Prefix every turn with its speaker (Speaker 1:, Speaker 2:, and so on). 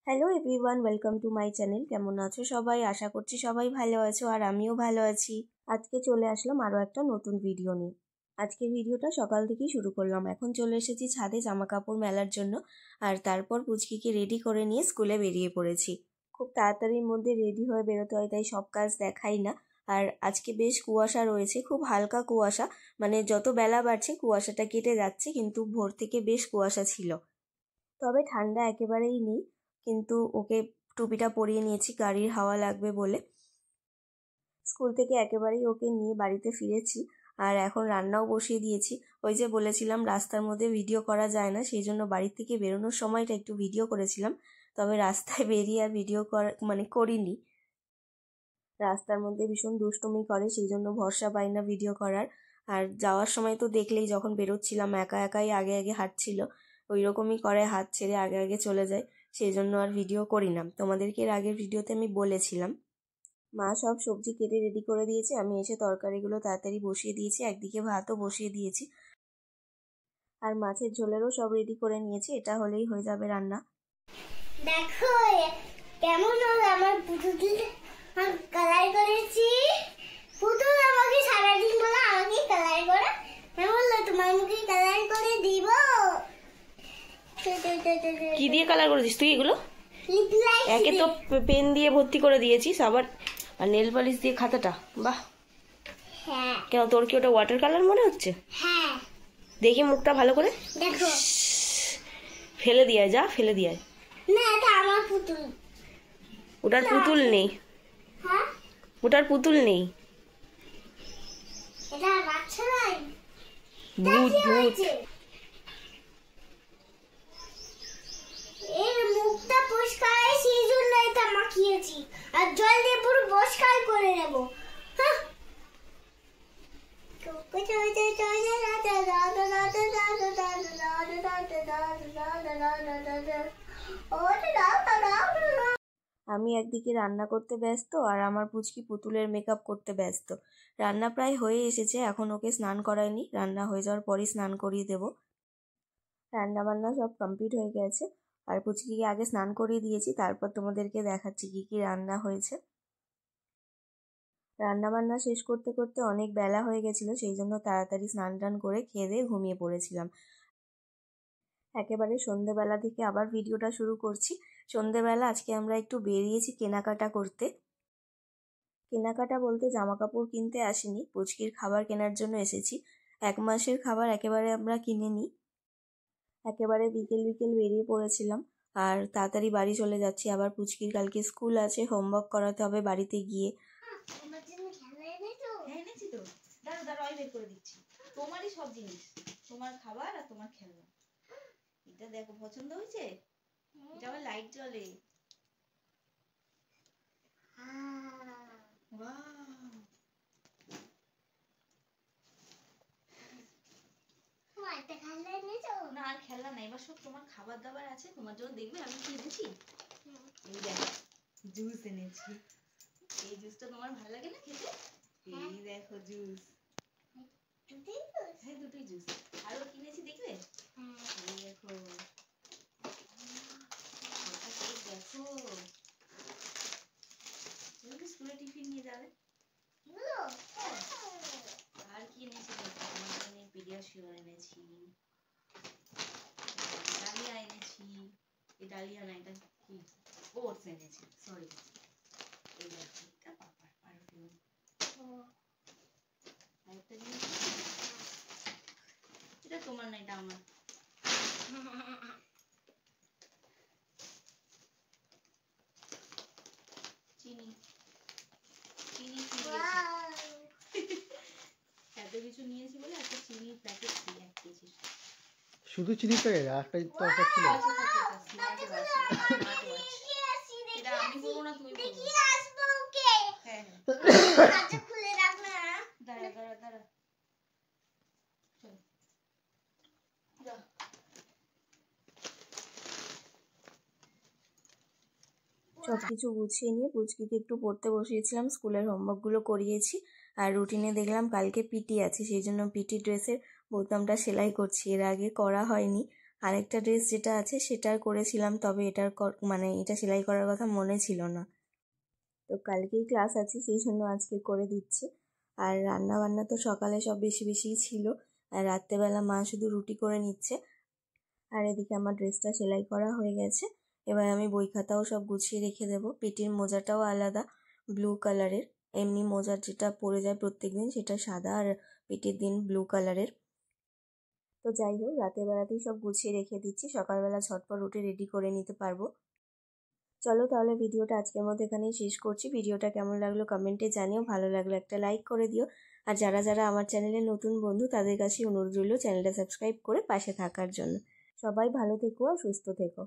Speaker 1: Hello everyone, welcome to my channel. কেমন আছো সবাই? আশা করছি সবাই ভালো আছো আর আমিও ভালো আছি। আজকে চলে আসলাম আরও একটা নতুন ভিডিও নিয়ে। আজকের ভিডিওটা সকাল থেকেই শুরু করলাম। এখন চলে এসেছি ছাদে জামা কাপড় মেলার জন্য, আর তারপর পুচকিকে রেডি করে নিয়ে স্কুলে বেরিয়ে পড়েছি। খুব তাড়াতাড়ির মধ্যে রেডি হয়ে বেরোতে হয়, তাই সব কাজ দেখাই না। আর আজকে বেশ কুয়াশা রয়েছে, খুব হালকা কুয়াশা, মানে যত বেলা বাড়ছে কুয়াশাটা কেটে যাচ্ছে, কিন্তু ভোর থেকে বেশ কুয়াশা ছিল। তবে ঠান্ডা একেবারেই নেই, কিন্তু ওকে টুপিটা পরিয়ে নিয়েছি, গাড়ির হাওয়া লাগবে বলে। স্কুল থেকে একেবারেই ওকে নিয়ে বাড়িতে ফিরেছি, আর এখন রান্নাও বসিয়ে দিয়েছি। ওই যে বলেছিলাম রাস্তার মধ্যে ভিডিও করা যায় না, সেই জন্য বাড়ির থেকে বেরোনোর সময়টা একটু ভিডিও করেছিলাম, তবে রাস্তায় বেরিয়ে আর ভিডিও করিনি। রাস্তার মধ্যে ভীষণ দুষ্টুমি করে, সেই জন্য ভরসা পাই না ভিডিও করার। আর যাওয়ার সময় তো দেখলেই, যখন বেরোচ্ছিলাম একা একাই আগে আগে হাঁটছিল, ওই রকমই করে, হাত ছেড়ে আগে আগে চলে যায়, সেই জন্য আর ভিডিও করি না। তোমাদেরকে এর আগের ভিডিওতে আমি বলেছিলাম। মা সব সবজি কেটে রেডি করে দিয়েছে, আমি এসে তরকারিগুলো তাড়াতাড়ি বসিয়ে দিয়েছি, একদিকে ভাতও বসিয়ে দিয়েছি, আর মাছের ঝোলেরও সব রেডি করে নিয়েছি। এটা হলেই হয়ে যাবে রান্না।
Speaker 2: দেখো কেমন হলো আমার পুতুল কালার করেছি। পুতুল আমাকে সারাদিন বলে আমাকে কালার করা, আমি বললাম তোমার মুখে কালার করে দিব।
Speaker 1: কি দিয়ে কালার করেছিস তুই এগুলো? একে তো পেন দিয়ে ভর্তি করে দিয়েছিস, আবার আর নেল পালিশ দিয়ে খাতাটা, বাহ।
Speaker 2: হ্যাঁ,
Speaker 1: কেন তোর কি ওটা ওয়াটার কালার মনে হচ্ছে?
Speaker 2: হ্যাঁ
Speaker 1: দেখি মুখটা ভালো করে।
Speaker 2: দেখো,
Speaker 1: ফেলে দিয়ে যা, ফেলে দিয়ে।
Speaker 2: না এটা আমার পুতুল।
Speaker 1: ওটার পুতুল নেই,
Speaker 2: হ্যাঁ
Speaker 1: ওটার পুতুল নেই,
Speaker 2: এটা বাচ্চা নাই,
Speaker 1: ভূত ভূত।
Speaker 2: এর মুখটা পরিষ্কার, সেই জন্য এটা মাখিয়েছি, আর জল দিয়ে পুরো পরিষ্কার করে নেব।
Speaker 1: আমি একদিকে রান্না করতে ব্যস্ত, আর আমার পুচকি পুতুলের মেকআপ করতে ব্যস্ত। রান্না প্রায় হয়ে এসেছে, এখন ওকে স্নান করাইনি, রান্না হয়ে যাওয়ার পরই স্নান করিয়ে দেবো। রান্না বান্না সব কমপ্লিট হয়ে গেছে, আর পুচকিকে আগে স্নান করিয়ে দিয়েছি, তারপর তোমাদেরকে দেখাচ্ছি কি কি রান্না হয়েছে। রান্না বান্না শেষ করতে করতে অনেক বেলা হয়ে গেছিলো, সেই জন্য তাড়াতাড়ি স্নান টান করে খেয়ে দিয়ে ঘুমিয়ে পড়েছিলাম। একেবারে সন্ধেবেলা থেকে আবার ভিডিওটা শুরু করছি। সন্ধেবেলা আজকে আমরা একটু বেরিয়েছি কেনাকাটা করতে। কেনাকাটা বলতে জামা কাপড় কিনতে আসিনি, পুচকির খাবার কেনার জন্য এসেছি। 1 মাসের খাবার একেবারে আমরা কিনে নিই। একেবারে বিকেল বিকেল বেরিয়ে পড়েছিলাম, আর তাড়াতাড়ি বাড়ি চলে যাচ্ছি। আবার পুচকির কালকে স্কুল আছে, হোমওয়ার্ক করাতে হবে বাড়িতে গিয়ে।
Speaker 3: এনেছি তো, দাঁড়া দাঁড়া, ওই বের করে দিচ্ছি। তোমারই সব জিনিস, তোমার খাবার আর তোমার খেলনা। এটা দেখো পছন্দ হয়েছে? এটা আবার লাইট জ্বলে। না আর খেলনা নাই, এবার সব তোমার খাবার দাবার আছে, তোমার জন্য দেখবে আমি কি এনেছি। এই দেখো জুস এনেছি, এই জুসটা তোমার ভালো লাগে না খেতে? এই দেখো জুস, হ্যাঁ দুটোই জুস। আরো কিনেছি দেখবে, এই দেখো, দেখো স্কুলে টিফিন নিয়ে যাবে। আর কি এনেছি দেখো, তোমার জন্য পিডিয়াশিওর এনেছি, ডালিয়া এনেছি, এই ডালিয়া না এটা কি, ওটস এনেছি, সরি। এই দেখো এটা পাপার পারফিউম। আরেকটা জিনিস, এটা তোমার না, এটা আমার। চিনি, চিনি এত কিছু নিয়েছি বলে একটা চিনির প্যাকেট দিয়ে 1 কেজি।
Speaker 4: শুধু চিনি প্যাকেট, আরেকটা দরকার ছিল।
Speaker 3: এটা আমি বলবো না, তুমি বলবো। হ্যাঁ
Speaker 2: খুলে রাখ না,
Speaker 3: দাঁড়া দাঁড়া দাঁড়া,
Speaker 1: সব কিছু গুছিয়ে নিয়ে পুচকিকে একটু পড়তে বসিয়েছিলাম, স্কুলের হোমওয়ার্কগুলো করিয়েছি। আর রুটিনে দেখলাম কালকে পিটি আছে, সেই জন্য পিটি ড্রেসের বোতামটা সেলাই করছি, এর আগে করা হয়নি। আরেকটা ড্রেস যেটা আছে সেটার করেছিলাম, তবে এটার মানে এটা সেলাই করার কথা মনে ছিল না। তো কালকেই ক্লাস আছে, সেই জন্য আজকে করে দিচ্ছি। আর রান্না বান্না তো সকালে সব বেশি বেশিই ছিল, আর রাত্রেবেলা মা শুধু রুটি করে নিচ্ছে। আর এদিকে আমার ড্রেসটা সেলাই করা হয়ে গেছে। এবার আমি বই খাতাও সব গুছিয়ে রেখে দেবো। পেটির মোজাটাও আলাদা, ব্লু কালারের। এমনি মোজার যেটা পরে যায় প্রত্যেকদিন সেটা সাদা, আর পেটির দিন ব্লু কালারের। তো যাই হোক, রাতের বেলাতেই সব গুছিয়ে রেখে দিচ্ছি, সকালবেলা ঝটপট উঠে রেডি করে নিতে পারবো। চলো তাহলে ভিডিওটা আজকের মতো এখানেই শেষ করছি। ভিডিওটা কেমন লাগলো কমেন্টে জানিও, ভালো লাগলো একটা লাইক করে দিও। আর যারা যারা আমার চ্যানেলে নতুন বন্ধু তাদের কাছে অনুরোধ রইল চ্যানেলটা সাবস্ক্রাইব করে পাশে থাকার জন্য। সবাই ভালো থেকো আর সুস্থ থেকো।